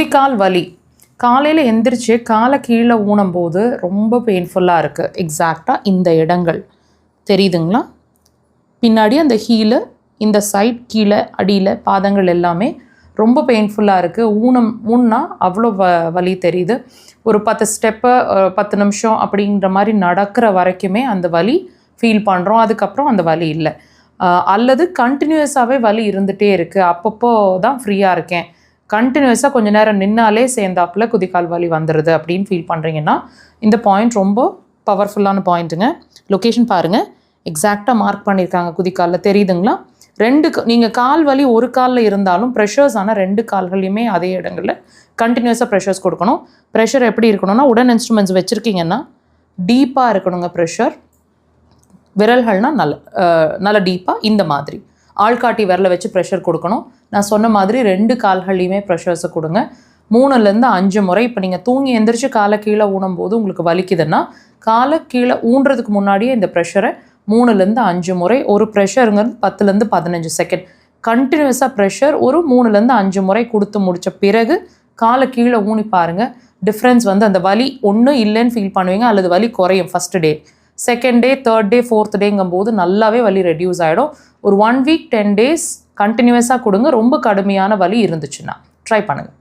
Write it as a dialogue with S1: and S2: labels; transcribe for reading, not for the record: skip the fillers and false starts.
S1: குதிக்கால் வலி. காலையில் எந்திரிச்சு காலை கீழே ஊனும்போது ரொம்ப பெயின்ஃபுல்லாக இருக்குது. எக்ஸாக்டாக இந்த இடங்கள் தெரியுதுங்களா? பின்னாடி அந்த ஹீலு, இந்த சைட் கீழே அடியில் பாதங்கள் எல்லாமே ரொம்ப பெயின்ஃபுல்லாக இருக்குது. ஊன்னா அவ்வளோ வலி தெரியுது. ஒரு 10 ஸ்டெப்பு 10 நிமிஷம் அப்படிங்கிற மாதிரி நடக்கிற வரைக்குமே அந்த வலி ஃபீல் பண்ணுறோம். அதுக்கப்புறம் அந்த வலி இல்லை. அல்லது கண்டினியூஸாகவே வலி இருந்துகிட்டே இருக்குது. அப்பப்போ தான் ஃப்ரீயாக இருக்கேன், கண்டினியூஸாக கொஞ்சம் நேரம் நின்னாலே சேர்ந்தாப்பில் குதிக்கால் வலி வந்துடுது அப்படின்னு ஃபீல் பண்ணுறீங்கன்னா இந்த பாயிண்ட் ரொம்ப பவர்ஃபுல்லான பாயிண்ட்டுங்க. லொக்கேஷன் பாருங்கள், எக்ஸாக்டாக மார்க் பண்ணியிருக்காங்க. குதிக்காலில் தெரியுதுங்களா? நீங்கள் கால் வலி ஒரு காலில் இருந்தாலும் ப்ரெஷர்ஸ் ஆனால் 2 கால்களையுமே அதே இடங்களில் கண்டினியூஸாக ப்ரெஷர்ஸ் கொடுக்கணும். ப்ரெஷர் எப்படி இருக்கணும்னா, உடன் இன்ஸ்ட்ருமெண்ட்ஸ் வச்சுருக்கீங்கன்னா டீப்பாக இருக்கணுங்க. ப்ரெஷர் விரல்கள்னால் நல்ல டீப்பாக இந்த மாதிரி ஆள்காட்டி விரலை வச்சு ப்ரெஷர் கொடுக்கணும். நான் சொன்ன மாதிரி 2 கால்கள்லையுமே ப்ரெஷர்ஸை கொடுங்க. 3லேருந்து 5 முறை. இப்போ நீங்கள் தூங்கி எந்திரிச்சு காலை கீழே ஊனும்போது உங்களுக்கு வலிக்குதுன்னா காலை கீழே ஊன்றதுக்கு முன்னாடியே இந்த ப்ரெஷரை 3லேருந்து 5 முறை. ஒரு ப்ரெஷருங்கிறது 10லேருந்து 15 செகண்ட் கண்டினியூஸாக ப்ரெஷர் ஒரு 3லேருந்து 5 முறை கொடுத்து முடித்த பிறகு காலை கீழே ஊனி பாருங்கள். டிஃப்ரென்ஸ் அந்த வலி ஒன்றும் இல்லைன்னு ஃபீல் பண்ணுவீங்க, அல்லது வலி குறையும். First day, second day, third day, fourth டேங்கும்போது நல்லாவே வலி ரெடியூஸ் ஆகிடும். ஒரு 1 வீக் 10 டேஸ் கண்டினியூஸாக கொடுங்க. ரொம்ப கடுமையான வலி இருந்துச்சுன்னா ட்ரை பண்ணுங்கள்.